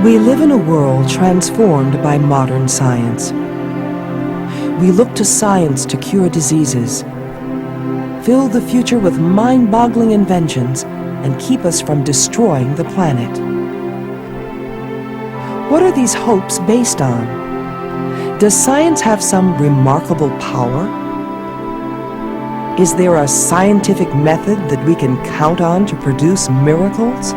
We live in a world transformed by modern science. We look to science to cure diseases, fill the future with mind-boggling inventions, and keep us from destroying the planet. What are these hopes based on? Does science have some remarkable power? Is there a scientific method that we can count on to produce miracles?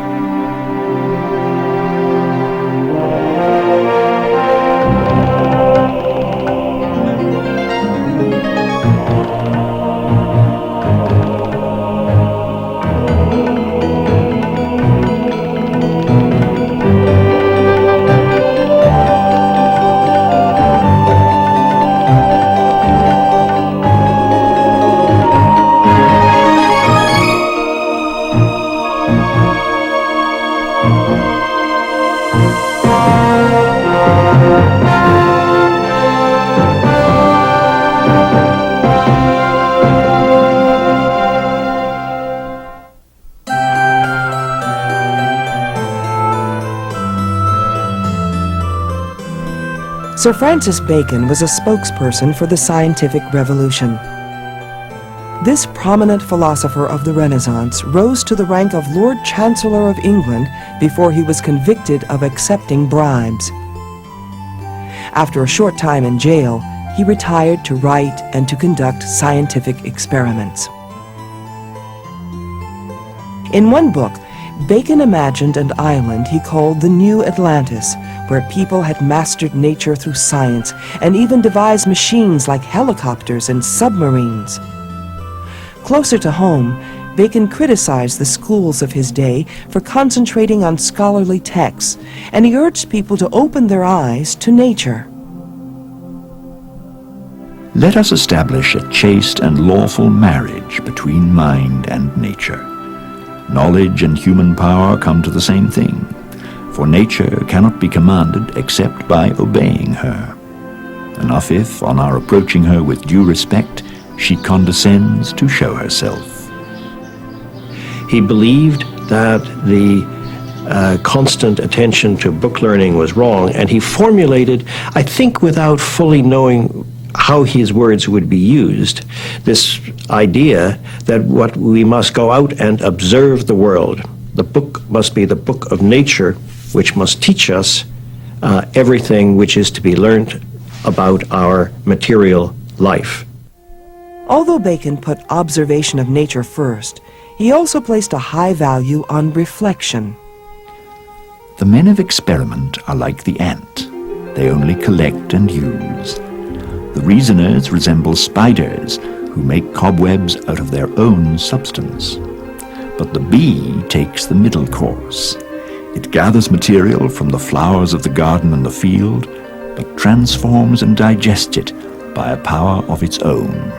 Sir Francis Bacon was a spokesperson for the scientific revolution. This prominent philosopher of the Renaissance rose to the rank of Lord Chancellor of England before he was convicted of accepting bribes. After a short time in jail, he retired to write and to conduct scientific experiments. In one book, Bacon imagined an island he called the New Atlantis, where people had mastered nature through science and even devised machines like helicopters and submarines. Closer to home, Bacon criticized the schools of his day for concentrating on scholarly texts, and he urged people to open their eyes to nature. Let us establish a chaste and lawful marriage between mind and nature. Knowledge and human power come to the same thing, for nature cannot be commanded except by obeying her. Enough if, on our approaching her with due respect, she condescends to show herself. He believed that the constant attention to book learning was wrong, and he formulated, I think without fully knowing how his words would be used, this idea that what we must go out and observe the world. The book must be the book of nature, which must teach us everything which is to be learned about our material life. Although Bacon put observation of nature first, he also placed a high value on reflection. The men of experiment are like the ant. They only collect and use. The reasoners resemble spiders who make cobwebs out of their own substance. But the bee takes the middle course. It gathers material from the flowers of the garden and the field, but transforms and digests it by a power of its own.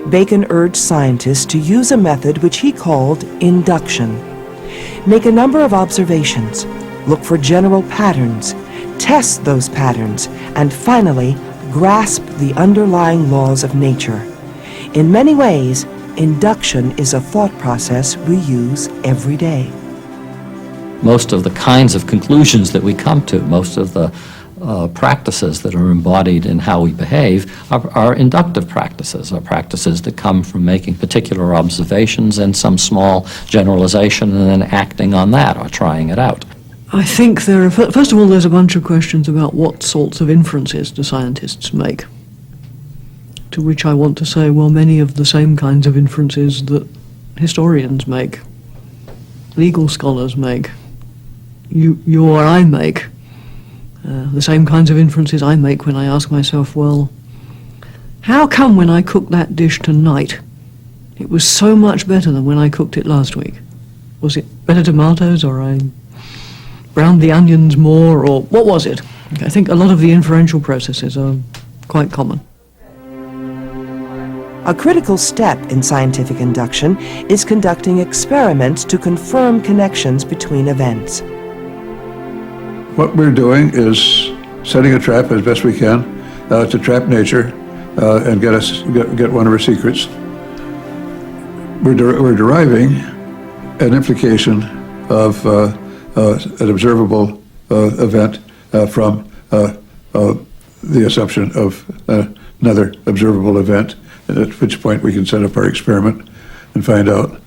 Bacon urged scientists to use a method which he called induction. Make a number of observations, look for general patterns, test those patterns, and finally, grasp the underlying laws of nature. In many ways, induction is a thought process we use every day. Most of the kinds of conclusions that we come to, most of the practices that are embodied in how we behave are inductive practices, are practices that come from making particular observations and some small generalization and then acting on that or trying it out. I think there are, first of all, there's a bunch of questions about what sorts of inferences do scientists make. To which I want to say, well, many of the same kinds of inferences that historians make, legal scholars make, you or I make, the same kinds of inferences I make when I ask myself, well, how come when I cooked that dish tonight, it was so much better than when I cooked it last week? Was it better tomatoes, or I browned the onions more, or what was it? I think a lot of the inferential processes are quite common. A critical step in scientific induction is conducting experiments to confirm connections between events. What we're doing is setting a trap as best we can to trap nature and get one of her secrets. We're deriving an implication of an observable event from the assumption of another observable event, at which point we can set up our experiment and find out.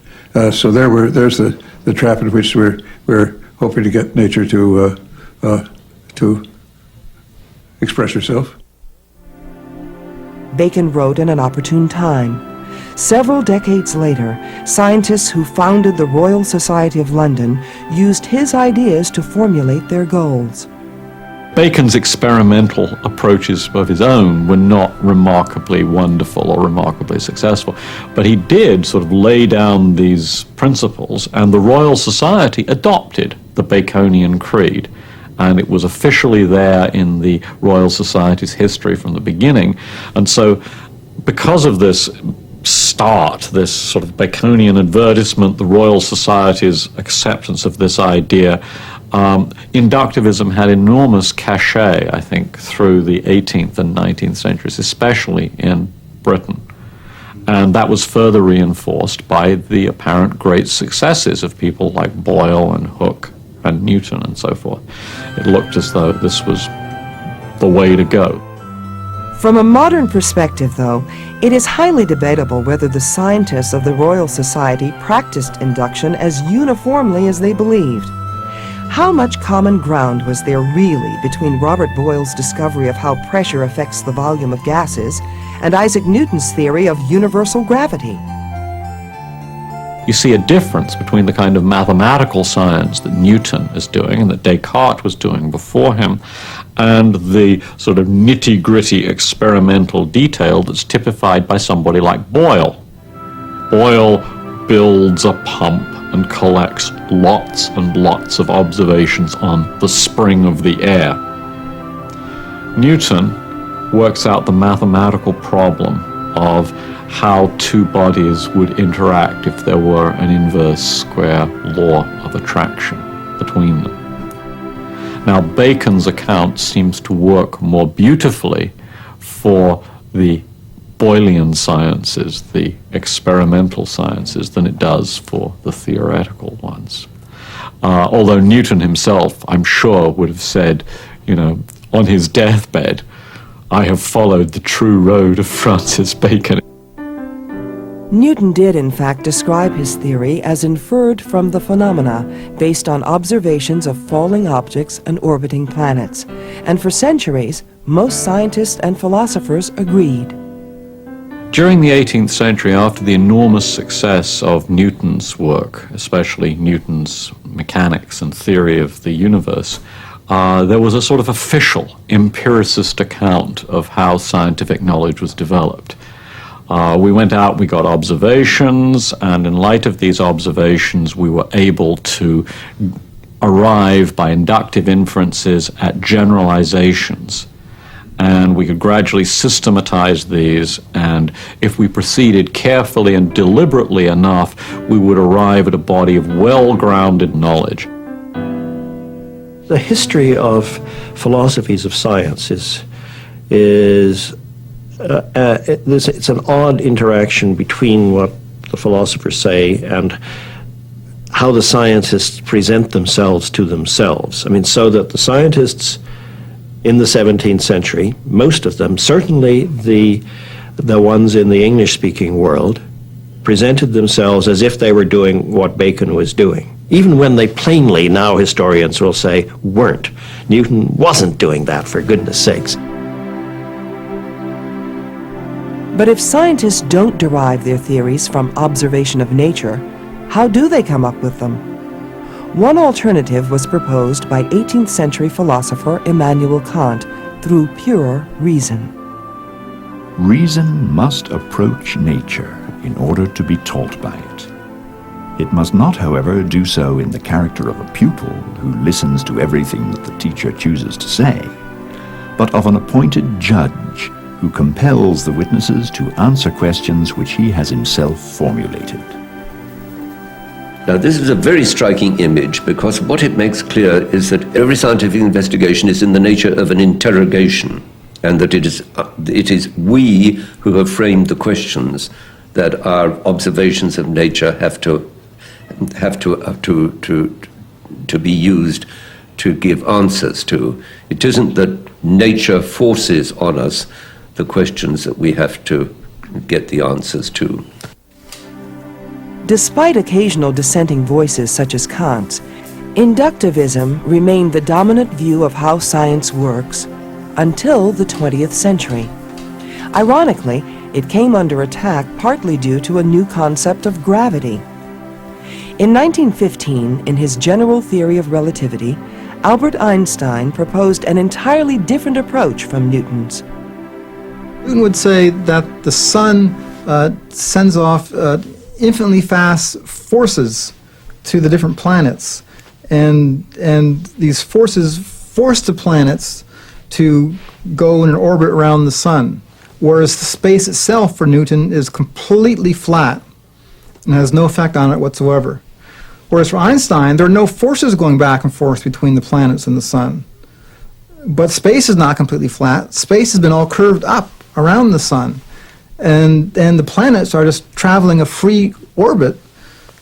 So there's the trap in which we're hoping to get nature to express herself. Bacon wrote in an opportune time. Several decades later, scientists who founded the Royal Society of London used his ideas to formulate their goals. Bacon's experimental approaches of his own were not remarkably wonderful or remarkably successful, but he did sort of lay down these principles, and the Royal Society adopted the Baconian creed, and it was officially there in the Royal Society's history from the beginning. And so because of this start, this sort of Baconian advertisement, the Royal Society's acceptance of this idea, inductivism had enormous cachet, I think, through the 18th and 19th centuries, especially in Britain. And that was further reinforced by the apparent great successes of people like Boyle and Hooke and Newton and so forth. It looked as though this was the way to go. From a modern perspective, though, it is highly debatable whether the scientists of the Royal Society practiced induction as uniformly as they believed. How much common ground was there really between Robert Boyle's discovery of how pressure affects the volume of gases and Isaac Newton's theory of universal gravity? You see a difference between the kind of mathematical science that Newton is doing and that Descartes was doing before him, and the sort of nitty-gritty experimental detail that's typified by somebody like Boyle. Boyle builds a pump and collects lots and lots of observations on the spring of the air. Newton works out the mathematical problem of how two bodies would interact if there were an inverse square law of attraction between them. Now, Bacon's account seems to work more beautifully for the Boylean sciences, the experimental sciences, than it does for the theoretical ones. Although Newton himself, I'm sure, would have said, on his deathbed, I have followed the true road of Francis Bacon. Newton did, in fact, describe his theory as inferred from the phenomena based on observations of falling objects and orbiting planets. And for centuries, most scientists and philosophers agreed. During the 18th century, after the enormous success of Newton's work, especially Newton's mechanics and theory of the universe, there was a sort of official empiricist account of how scientific knowledge was developed. We went out, we got observations, and in light of these observations, we were able to arrive by inductive inferences at generalizations. And we could gradually systematize these, and if we proceeded carefully and deliberately enough, we would arrive at a body of well-grounded knowledge. The history of philosophies of science it's an odd interaction between what the philosophers say and how the scientists present themselves to themselves. I mean, so that the scientists in the 17th century, most of them, certainly the ones in the English-speaking world, presented themselves as if they were doing what Bacon was doing, even when they plainly, now historians will say, weren't. Newton wasn't doing that, for goodness sakes. But if scientists don't derive their theories from observation of nature, how do they come up with them? One alternative was proposed by 18th century philosopher Immanuel Kant through pure reason. Reason must approach nature in order to be taught by it. It must not, however, do so in the character of a pupil who listens to everything that the teacher chooses to say, but of an appointed judge who compels the witnesses to answer questions which he has himself formulated. Now, this is a very striking image because what it makes clear is that every scientific investigation is in the nature of an interrogation, and that it is we who have framed the questions that our observations of nature have to to be used to give answers to. It isn't that nature forces on us the questions that we have to get the answers to. Despite occasional dissenting voices such as Kant's, inductivism remained the dominant view of how science works until the 20th century. Ironically, it came under attack partly due to a new concept of gravity. In 1915, in his General Theory of Relativity, Albert Einstein proposed an entirely different approach from Newton's. Newton would say that the sun sends off infinitely fast forces to the different planets, and these forces force the planets to go in an orbit around the sun, whereas the space itself for Newton is completely flat and has no effect on it whatsoever. Whereas for Einstein, there are no forces going back and forth between the planets and the sun. But space is not completely flat. Space has been all curved up around the sun, and the planets are just traveling a free orbit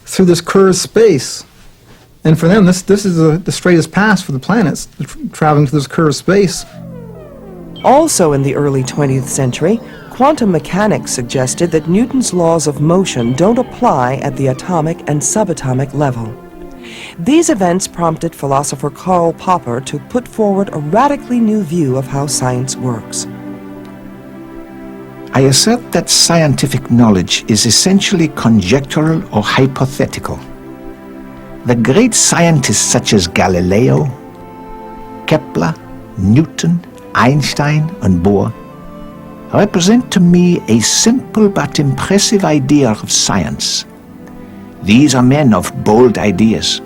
through this curved space. And for them, this is the straightest path for the planets, traveling through this curved space. Also in the early 20th century, quantum mechanics suggested that Newton's laws of motion don't apply at the atomic and subatomic level. These events prompted philosopher Karl Popper to put forward a radically new view of how science works. I assert that scientific knowledge is essentially conjectural or hypothetical. The great scientists such as Galileo, Kepler, Newton, Einstein, and Bohr represent to me a simple but impressive idea of science. These are men of bold ideas,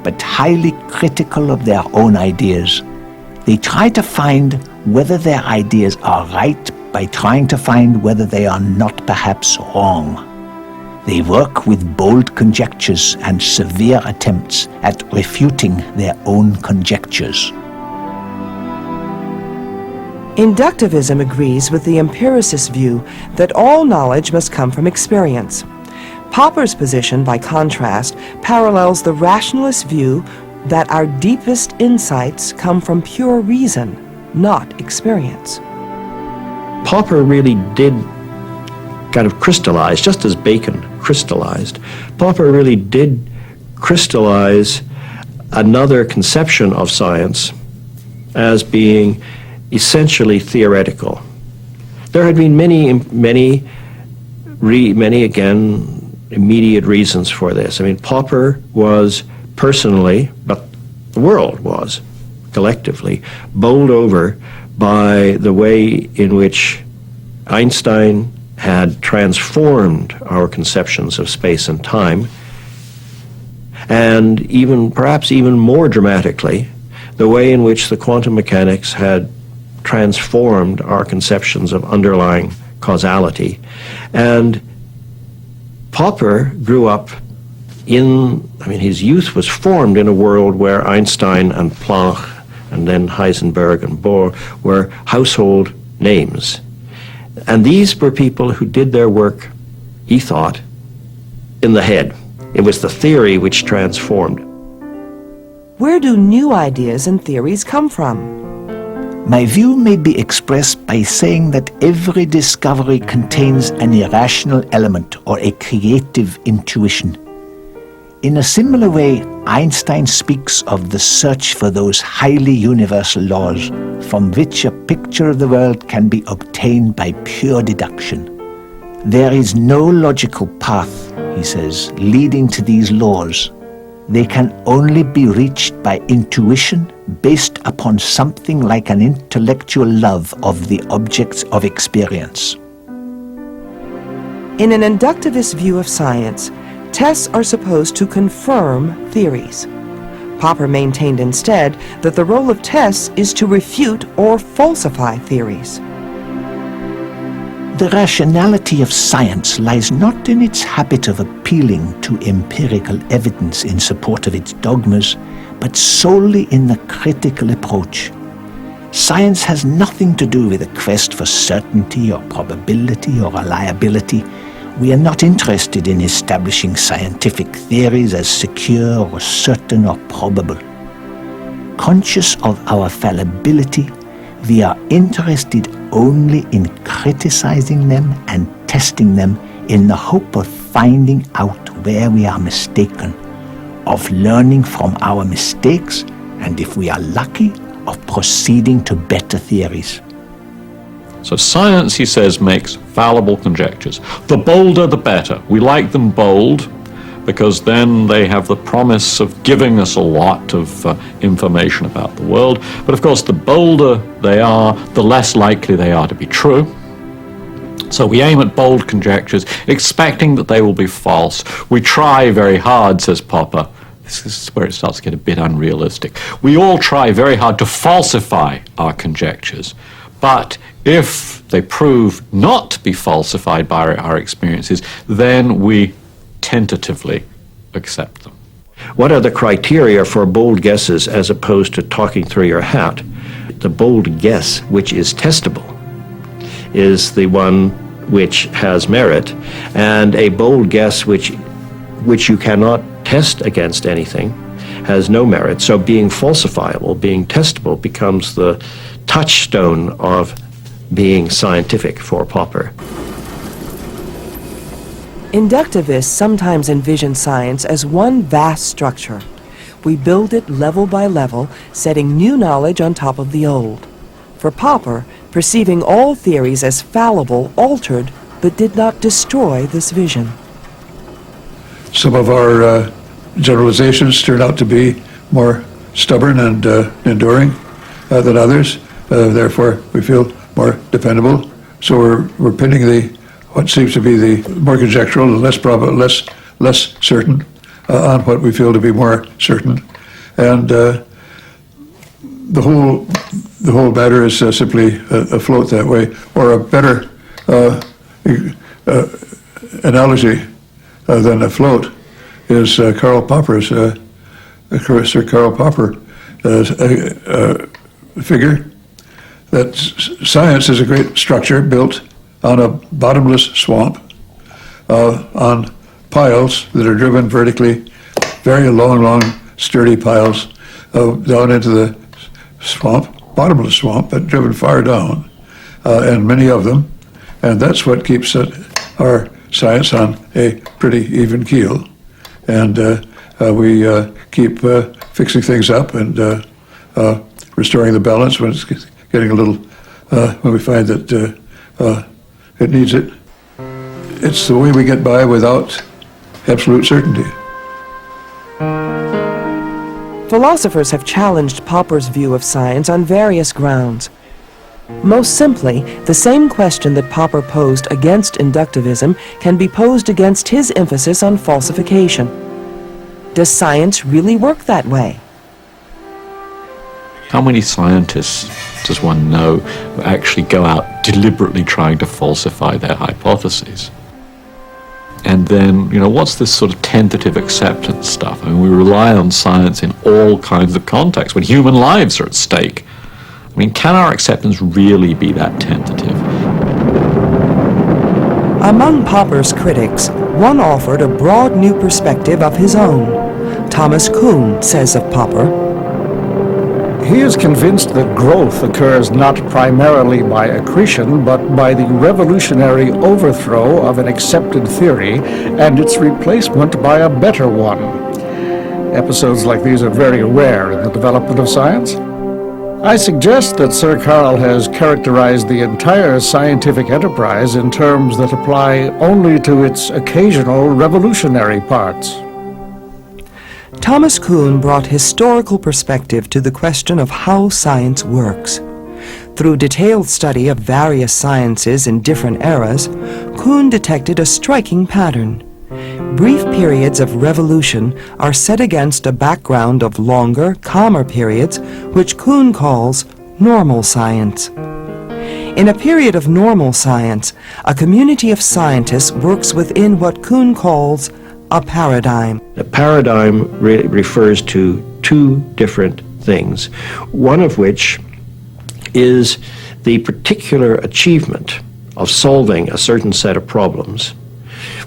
but highly critical of their own ideas. They try to find whether their ideas are right by trying to find whether they are not perhaps wrong. They work with bold conjectures and severe attempts at refuting their own conjectures. Inductivism agrees with the empiricist view that all knowledge must come from experience. Popper's position, by contrast, parallels the rationalist view that our deepest insights come from pure reason, not experience. Popper really did kind of crystallize, just as Bacon crystallized. Popper really did crystallize another conception of science as being essentially theoretical. There had been many again immediate reasons for this. I mean, Popper was personally, but the world was collectively, bowled over by the way in which Einstein had transformed our conceptions of space and time, and perhaps even more dramatically, the way in which the quantum mechanics had transformed our conceptions of underlying causality. And Popper grew up his youth was formed in a world where Einstein and Planck and then Heisenberg and Bohr were household names. And these were people who did their work, he thought, in the head. It was the theory which transformed. Where do new ideas and theories come from? My view may be expressed by saying that every discovery contains an irrational element or a creative intuition. In a similar way, Einstein speaks of the search for those highly universal laws from which a picture of the world can be obtained by pure deduction. There is no logical path, he says, leading to these laws. They can only be reached by intuition based upon something like an intellectual love of the objects of experience. In an inductivist view of science, tests are supposed to confirm theories. Popper maintained instead that the role of tests is to refute or falsify theories. The rationality of science lies not in its habit of appealing to empirical evidence in support of its dogmas, but solely in the critical approach. Science has nothing to do with a quest for certainty or probability or reliability. We are not interested in establishing scientific theories as secure or certain or probable. Conscious of our fallibility, we are interested only in criticizing them and testing them in the hope of finding out where we are mistaken, of learning from our mistakes, and if we are lucky, of proceeding to better theories. So science, he says, makes fallible conjectures. The bolder, the better. We like them bold because then they have the promise of giving us a lot of information about the world. But of course, the bolder they are, the less likely they are to be true. So we aim at bold conjectures, expecting that they will be false. We try very hard, says Popper. This is where it starts to get a bit unrealistic. We all try very hard to falsify our conjectures. But if they prove not to be falsified by our experiences, then we tentatively accept them. What are the criteria for bold guesses as opposed to talking through your hat? The bold guess which is testable is the one which has merit, and a bold guess which you cannot test against anything has no merit. So being falsifiable, being testable, becomes the touchstone of being scientific for Popper. Inductivists sometimes envision science as one vast structure. We build it level by level, setting new knowledge on top of the old. For Popper, perceiving all theories as fallible altered, but did not destroy this vision. Some of our generalizations turn out to be more stubborn and enduring than others. Therefore, we feel more dependable. So we're pinning what seems to be the more conjectural, less probable, less certain, on what we feel to be more certain, and the whole matter is simply afloat that way. Or a better analogy than afloat is Karl Popper's Sir Karl Popper figure that science is a great structure built on a bottomless swamp, on piles that are driven vertically, very long, sturdy piles down into the swamp, bottomless swamp, but driven far down, and many of them. And that's what keeps our science on a pretty even keel. And we keep fixing things up and restoring the balance when it's getting a little, when we find that it needs it. It's the way we get by without absolute certainty. Philosophers have challenged Popper's view of science on various grounds. Most simply, the same question that Popper posed against inductivism can be posed against his emphasis on falsification. Does science really work that way? How many scientists does one know who actually go out deliberately trying to falsify their hypotheses? And then, what's this sort of tentative acceptance stuff? I mean, we rely on science in all kinds of contexts when human lives are at stake. I mean, can our acceptance really be that tentative? Among Popper's critics, one offered a broad new perspective of his own. Thomas Kuhn says of Popper, "He is convinced that growth occurs not primarily by accretion, but by the revolutionary overthrow of an accepted theory and its replacement by a better one. Episodes like these are very rare in the development of science. I suggest that Sir Karl has characterized the entire scientific enterprise in terms that apply only to its occasional revolutionary parts." Thomas Kuhn brought historical perspective to the question of how science works. Through detailed study of various sciences in different eras, Kuhn detected a striking pattern. Brief periods of revolution are set against a background of longer, calmer periods, which Kuhn calls normal science. In a period of normal science, a community of scientists works within what Kuhn calls a paradigm. A paradigm refers to two different things, one of which is the particular achievement of solving a certain set of problems,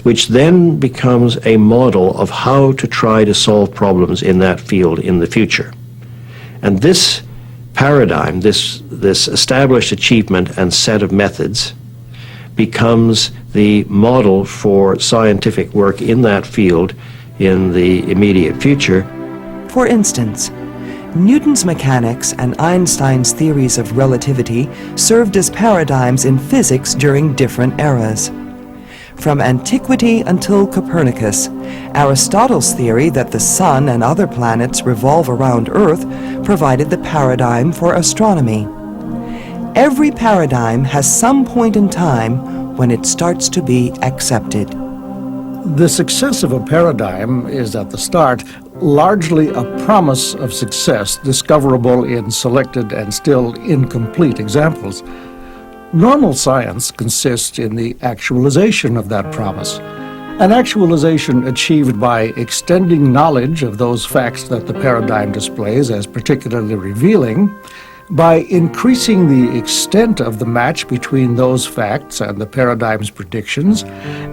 which then becomes a model of how to try to solve problems in that field in the future. And this paradigm, this established achievement and set of methods, becomes the model for scientific work in that field in the immediate future. For instance, Newton's mechanics and Einstein's theories of relativity served as paradigms in physics during different eras. From antiquity until Copernicus, Aristotle's theory that the Sun and other planets revolve around Earth provided the paradigm for astronomy. Every paradigm has some point in time when it starts to be accepted. The success of a paradigm is, at the start, largely a promise of success discoverable in selected and still incomplete examples. Normal science consists in the actualization of that promise, an actualization achieved by extending knowledge of those facts that the paradigm displays as particularly revealing, by increasing the extent of the match between those facts and the paradigm's predictions,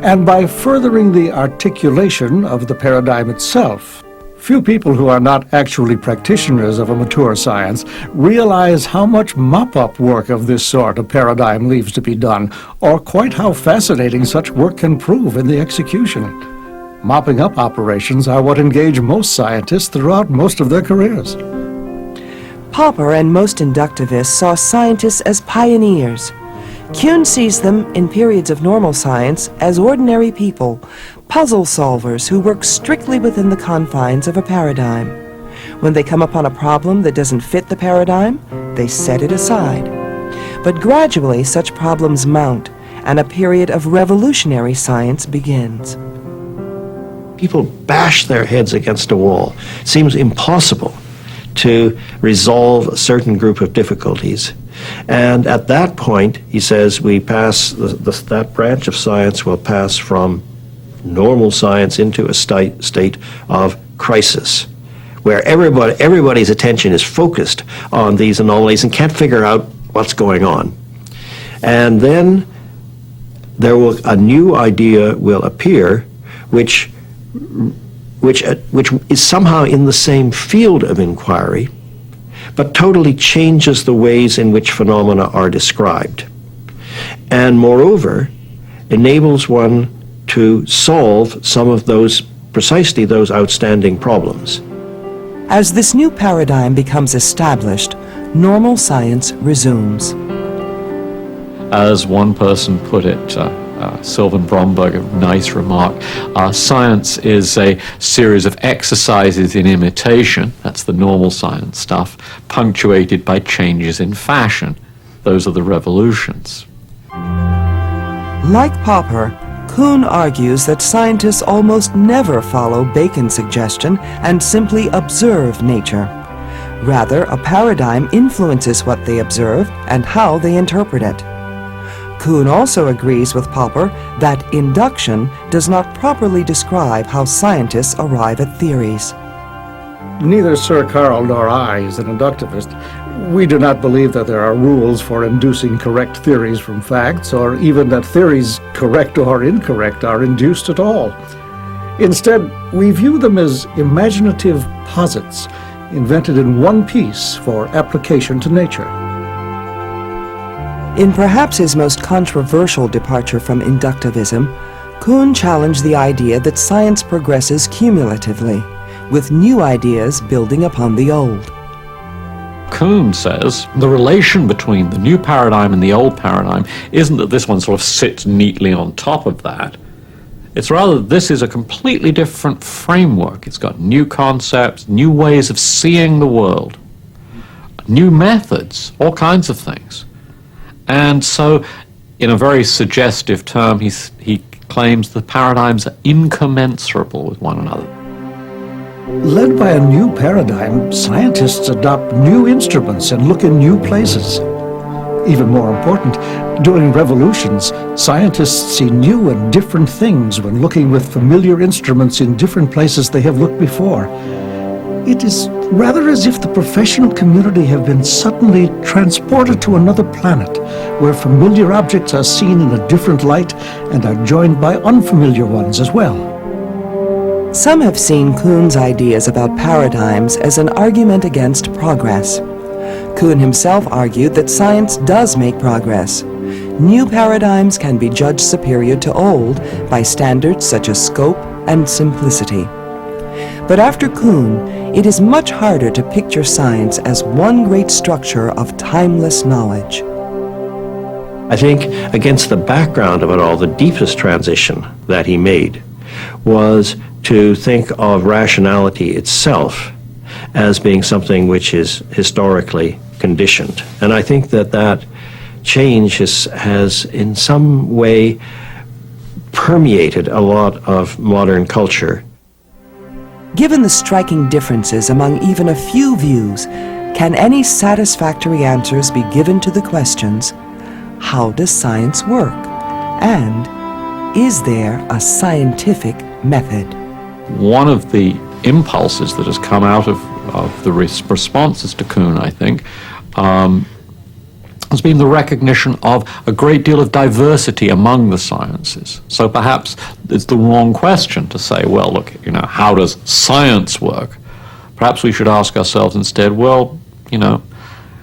and by furthering the articulation of the paradigm itself. Few people who are not actually practitioners of a mature science realize how much mop-up work of this sort a paradigm leaves to be done, or quite how fascinating such work can prove in the execution. Mopping up operations are what engage most scientists throughout most of their careers. Popper and most inductivists saw scientists as pioneers. Kuhn sees them, in periods of normal science, as ordinary people, puzzle solvers who work strictly within the confines of a paradigm. When they come upon a problem that doesn't fit the paradigm, they set it aside. But gradually such problems mount, and a period of revolutionary science begins. People bash their heads against a wall. It seems impossible to resolve a certain group of difficulties. And at that point, he says, we pass, that branch of science will pass from normal science into a state of crisis, where everybody's attention is focused on these anomalies and can't figure out what's going on. And then a new idea will appear, which is somehow in the same field of inquiry, but totally changes the ways in which phenomena are described, and moreover enables one to solve some of precisely those outstanding problems. As this new paradigm becomes established, normal science resumes. As one person put it, Sylvan Bromberg, a nice remark, science is a series of exercises in imitation, that's the normal science stuff, punctuated by changes in fashion. Those are the revolutions. Like Popper, Kuhn argues that scientists almost never follow Bacon's suggestion and simply observe nature. Rather, a paradigm influences what they observe and how they interpret it. Kuhn also agrees with Popper that induction does not properly describe how scientists arrive at theories. Neither Sir Karl nor I is an inductivist. We do not believe that there are rules for inducing correct theories from facts, or even that theories, correct or incorrect, are induced at all. Instead, we view them as imaginative posits, invented in one piece for application to nature. In perhaps his most controversial departure from inductivism, Kuhn challenged the idea that science progresses cumulatively, with new ideas building upon the old. Kuhn says the relation between the new paradigm and the old paradigm isn't that this one sort of sits neatly on top of that. It's rather that this is a completely different framework. It's got new concepts, new ways of seeing the world, new methods, all kinds of things. And so, in a very suggestive term, he claims the paradigms are incommensurable with one another. Led by a new paradigm, scientists adopt new instruments and look in new places. Even more important, during revolutions, scientists see new and different things when looking with familiar instruments in different places they have looked before. It is rather as if the professional community have been suddenly transported to another planet, where familiar objects are seen in a different light and are joined by unfamiliar ones as well. Some have seen Kuhn's ideas about paradigms as an argument against progress. Kuhn himself argued that science does make progress. New paradigms can be judged superior to old by standards such as scope and simplicity. But after Kuhn, it is much harder to picture science as one great structure of timeless knowledge. I think against the background of it all, the deepest transition that he made was to think of rationality itself as being something which is historically conditioned. And I think that that change has in some way permeated a lot of modern culture. Given the striking differences among even a few views, can any satisfactory answers be given to the questions, how does science work? And is there a scientific method? One of the impulses that has come out of the responses to Kuhn, I think, has been the recognition of a great deal of diversity among the sciences. So perhaps it's the wrong question to say, well, look, how does science work? Perhaps we should ask ourselves instead, well,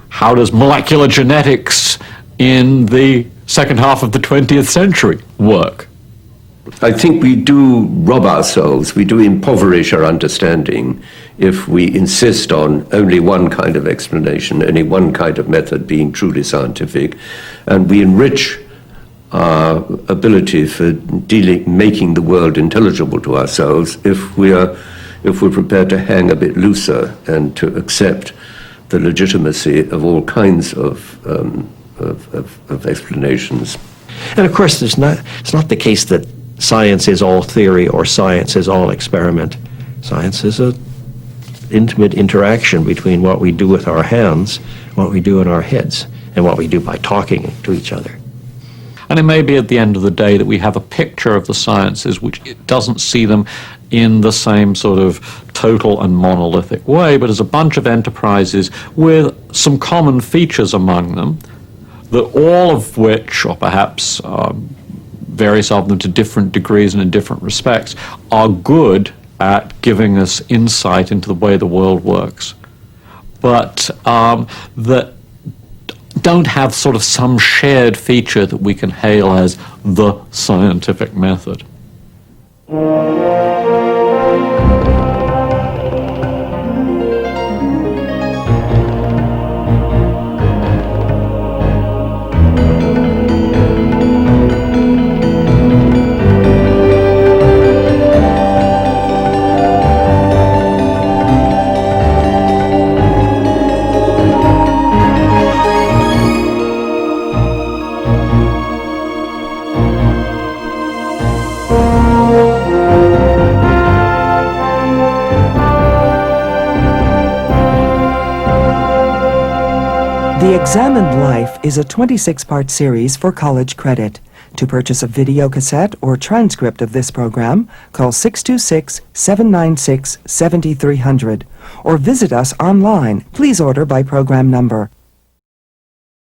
how does molecular genetics in the second half of the 20th century work? I think we do rob ourselves, we do impoverish our understanding if we insist on only one kind of explanation, only one kind of method being truly scientific, and we enrich our ability for making the world intelligible to ourselves if we're prepared to hang a bit looser and to accept the legitimacy of all kinds of explanations. And of course, it's not the case that science is all theory or science is all experiment. Science is an intimate interaction between what we do with our hands, what we do in our heads, and what we do by talking to each other. And it may be at the end of the day that we have a picture of the sciences which doesn't see them in the same sort of total and monolithic way, but as a bunch of enterprises with some common features among them, that all of which, or perhaps various of them to different degrees and in different respects, are good at giving us insight into the way the world works, but that don't have sort of some shared feature that we can hail as the scientific method. The Examined Life is a 26-part series for college credit. To purchase a video cassette or transcript of this program, call 626-796-7300 or visit us online. Please order by program number.